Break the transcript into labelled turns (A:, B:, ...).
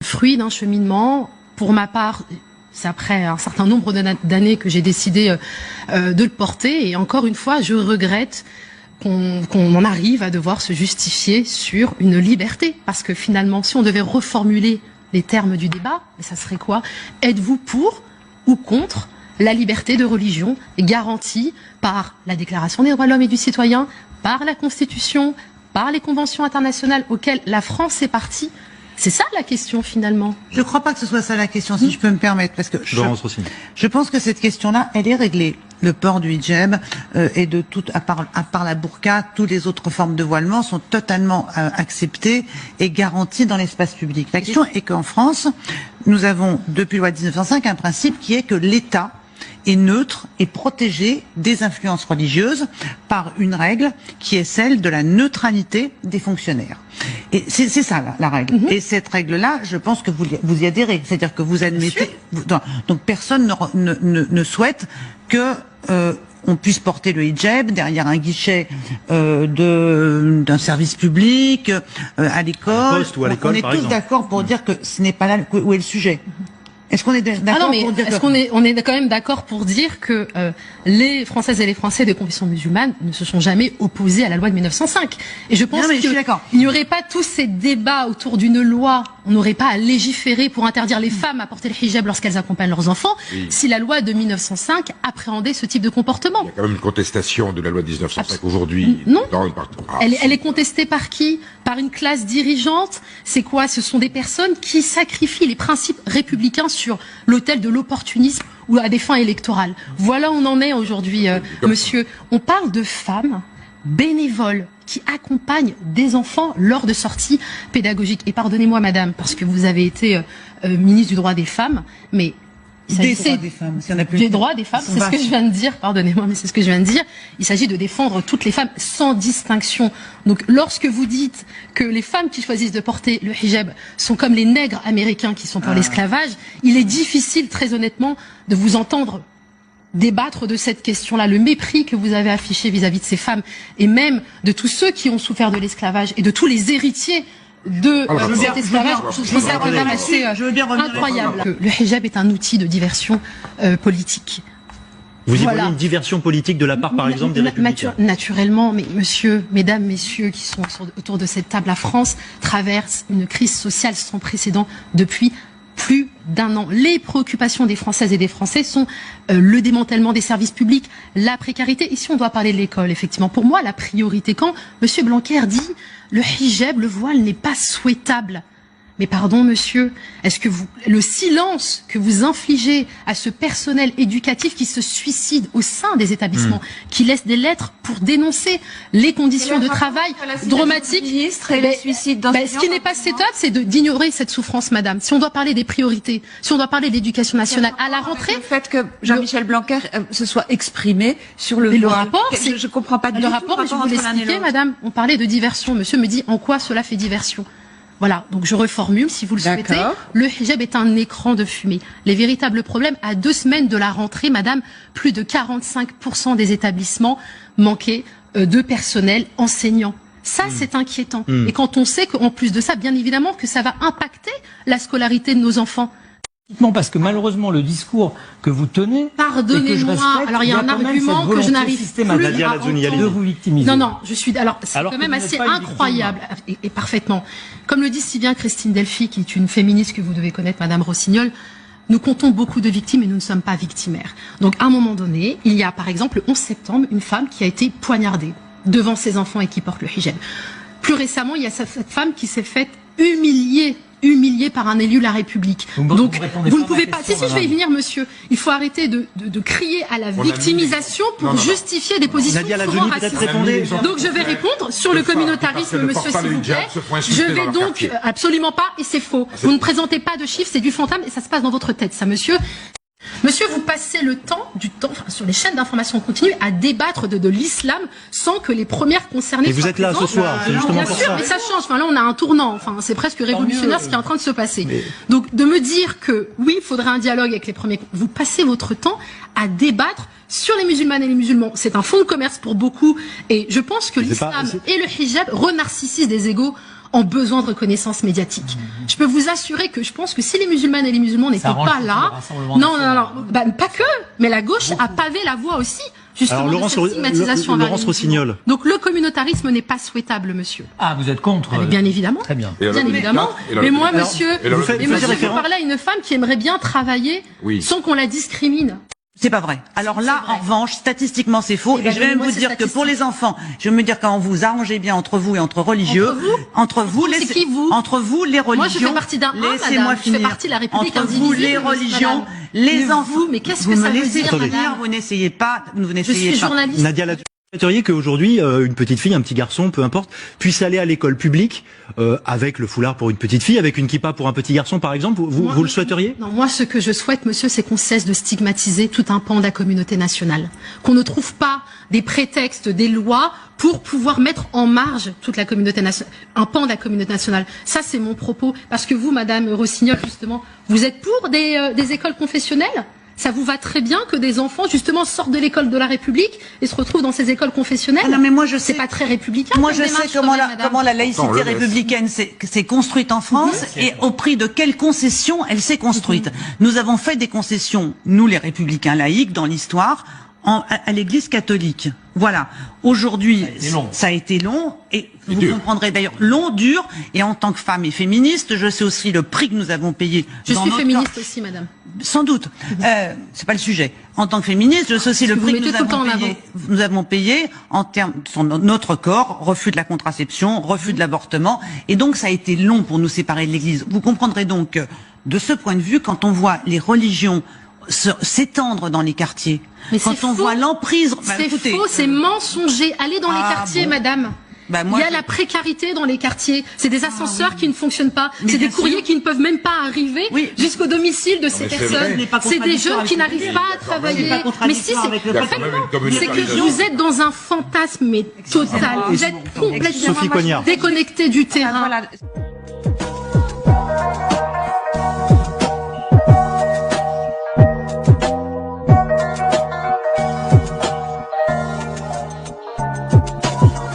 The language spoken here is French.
A: Fruit d'un cheminement, pour ma part, c'est après un certain nombre d'années que j'ai décidé de le porter, et encore une fois, je regrette qu'on en arrive à devoir se justifier sur une liberté, parce que finalement, si on devait reformuler les termes du débat, ça serait quoi? Êtes-vous pour ou contre la liberté de religion garantie par la Déclaration des droits de l'homme et du citoyen, par la Constitution, par les conventions internationales auxquelles la France est partie? C'est ça la question finalement.
B: Je ne crois pas que ce soit ça la question, si je peux me permettre, parce que je pense que cette question-là, elle est réglée. Le port du hijab et de tout, à part la burqa, toutes les autres formes de voilement sont totalement acceptées et garanties dans l'espace public. La question est qu'en France, nous avons depuis la loi de 1905 un principe qui est que l'État est neutre et protégé des influences religieuses par une règle qui est celle de la neutralité des fonctionnaires. Et c'est ça la règle. Et cette règle-là, je pense que vous y adhérez. C'est-à-dire que vous admettez... Donc personne ne souhaite que on puisse porter le hijab derrière un guichet d'un service public, à l'école. On est tous d'accord pour dire que ce n'est pas là où est le sujet. Est-ce qu'on est d'accord pour dire
A: on est quand même d'accord pour dire que les Françaises et les Français de confession musulmane ne se sont jamais opposés à la loi de 1905. Et je pense qu'il n'y aurait pas tous ces débats autour d'une loi, on n'aurait pas à légiférer pour interdire les femmes à porter le hijab lorsqu'elles accompagnent leurs enfants, si la loi de 1905 appréhendait ce type de comportement.
C: Il y a quand même une contestation de la loi de 1905 aujourd'hui.
A: Non. Elle est contestée par qui? Par une classe dirigeante. C'est quoi? Ce sont des personnes qui sacrifient les principes républicains sur l'autel de l'opportunisme ou à des fins électorales. Voilà où on en est aujourd'hui, monsieur. On parle de femmes bénévoles qui accompagnent des enfants lors de sorties pédagogiques. Et pardonnez-moi, madame, parce que vous avez été ministre du droit des femmes, mais
B: des droits des femmes, s'il y en a plus.
A: Des droits des femmes, c'est ce que je viens de dire, pardonnez-moi, mais c'est ce que je viens de dire. Il s'agit de défendre toutes les femmes sans distinction. Donc lorsque vous dites que les femmes qui choisissent de porter le hijab sont comme les nègres américains qui sont pour l'esclavage, il est difficile, très honnêtement, de vous entendre débattre de cette question-là. Le mépris que vous avez affiché vis-à-vis de ces femmes, et même de tous ceux qui ont souffert de l'esclavage, et de tous les héritiers de cet esclavage, je veux dire incroyable. Le hijab est un outil de diversion politique.
D: Vous y voyez une diversion politique de la part, par exemple, des Républicains?
A: Naturellement, mais monsieur, mesdames, messieurs qui sont autour de cette table, la France traverse une crise sociale sans précédent depuis plus d'1 an. Les préoccupations des Françaises et des Français sont le démantèlement des services publics, la précarité. Ici, on doit parler de l'école, effectivement. Pour moi, la priorité, quand M. Blanquer dit le hijab, le voile n'est pas souhaitable. Mais pardon, monsieur, est-ce que le silence que vous infligez à ce personnel éducatif qui se suicide au sein des établissements, qui laisse des lettres pour dénoncer les conditions de travail dramatiques, ce qui n'est pas acceptable, c'est d'ignorer cette souffrance, madame. Si on doit parler des priorités, si on doit parler d'éducation nationale à la rentrée,
E: le fait que Jean-Michel Blanquer se soit exprimé sur le
A: rapport,
E: je comprends pas du tout.
A: Le rapport, je vous l'expliquais, madame. On parlait de diversion. Monsieur me dit en quoi cela fait diversion. Voilà, donc je reformule si vous le souhaitez. Le hijab est un écran de fumée. Les véritables problèmes, à 2 semaines de la rentrée, madame, plus de 45% des établissements manquaient de personnel enseignant. Ça, c'est inquiétant. Et quand on sait qu'en plus de ça, bien évidemment, que ça va impacter la scolarité de nos enfants.
F: Non, parce que malheureusement, le discours que vous tenez...
A: Pardonnez-moi, alors il y a un argument que je n'arrive plus à entendre.
F: De vous victimiser.
A: Non, je suis... Alors, c'est quand même assez incroyable, et parfaitement. Comme le dit si bien Christine Delphi, qui est une féministe que vous devez connaître, Madame Rossignol, nous comptons beaucoup de victimes et nous ne sommes pas victimaires. Donc, à un moment donné, il y a, par exemple, le 11 septembre, une femme qui a été poignardée devant ses enfants et qui porte le hijab. Plus récemment, il y a cette femme qui s'est faite humiliée par un élu de la République. Donc, vous ne pouvez pas... Si, je vais y venir, monsieur. Il faut arrêter de crier à la victimisation pour justifier des positions souvent racistes. Donc, je vais répondre sur le communautarisme, monsieur, s'il vous plaît. Je vais donc... Absolument pas, et c'est faux. Vous ne présentez pas de chiffres, c'est du fantasme, et ça se passe dans votre tête, ça, monsieur. Monsieur, vous passez le temps, sur les chaînes d'information continue, à débattre de l'islam sans que les premières concernées soient
D: présentes. Et vous êtes là ce soir, c'est justement pour ça.
A: Bien sûr, mais ça change. Enfin, là, on a un tournant. Enfin, c'est presque révolutionnaire ce qui est en train de se passer. Donc, de me dire que, oui, il faudrait un dialogue avec les premiers... Vous passez votre temps à débattre sur les musulmanes et les musulmans. C'est un fonds de commerce pour beaucoup. Et je pense que l'islam et le hijab renarcissisent des égos ont besoin de reconnaissance médiatique. Je peux vous assurer que je pense que si les musulmanes et les musulmans n'étaient pas là, non, pas que, mais la gauche a pavé la voie aussi. Justement,
D: alors, Laurence Rossignol.
A: Donc le communautarisme n'est pas souhaitable, monsieur.
F: Ah, vous êtes contre?
A: Bien évidemment.
F: Très bien.
A: Bien évidemment. Mais moi, monsieur, vous parlez à une femme qui aimerait bien travailler sans qu'on la discrimine.
B: C'est pas vrai. Alors là, en revanche, statistiquement, c'est faux. Et je vais même vous dire que pour les enfants, je vais me dire quand vous arrangez bien entre vous et entre religieux, entre vous, les religions.
A: Moi, je fais partie d'un
B: laissez-moi finir.
A: Je fais partie de la République
B: entre vous, les religions, les enfants.
A: Mais qu'est-ce que ça veut dire,
B: vous n'essayez pas, vous n'essayez pas.
A: Je suis journaliste.
D: Nadia, vous souhaiteriez qu'aujourd'hui, une petite fille, un petit garçon, peu importe, puisse aller à l'école publique avec le foulard pour une petite fille, avec une kippa pour un petit garçon, par exemple? Vous le souhaiteriez?
A: Non, moi, ce que je souhaite, monsieur, c'est qu'on cesse de stigmatiser tout un pan de la communauté nationale. Qu'on ne trouve pas des prétextes, des lois pour pouvoir mettre en marge toute la communauté nationale, un pan de la communauté nationale. Ça, c'est mon propos. Parce que vous, madame Rossignol, justement, vous êtes pour des écoles confessionnelles? Ça vous va très bien que des enfants, justement, sortent de l'école de la République et se retrouvent dans ces écoles confessionnelles?
B: Ah non, mais moi, je sais.
A: C'est pas très républicain.
B: Moi, je sais comment la laïcité républicaine s'est construite en France et au prix de quelles concessions elle s'est construite. Nous avons fait des concessions, nous, les républicains laïcs, dans l'histoire, à l'Église catholique. Voilà. Aujourd'hui, ça a été long et vous comprendrez d'ailleurs long, dur. Et en tant que femme et féministe, je sais aussi le prix que nous avons payé.
A: Je suis féministe aussi, madame.
B: Sans doute. C'est pas le sujet. En tant que féministe, je sais aussi le prix que nous avons payé en termes de notre corps, refus de la contraception, refus de l'avortement. Et donc, ça a été long pour nous séparer de l'Église. Vous comprendrez donc que, de ce point de vue, quand on voit les religions s'étendre dans les quartiers, quand on voit l'emprise...
A: C'est faux, c'est mensonger. Allez dans les quartiers, madame. Il y a la précarité dans les quartiers. C'est des ascenseurs qui ne fonctionnent pas. C'est des courriers qui ne peuvent même pas arriver jusqu'au domicile de ces personnes. C'est des jeunes qui n'arrivent pas à travailler. Mais si, c'est que vous êtes dans un fantasme total. Vous êtes complètement déconnecté du terrain.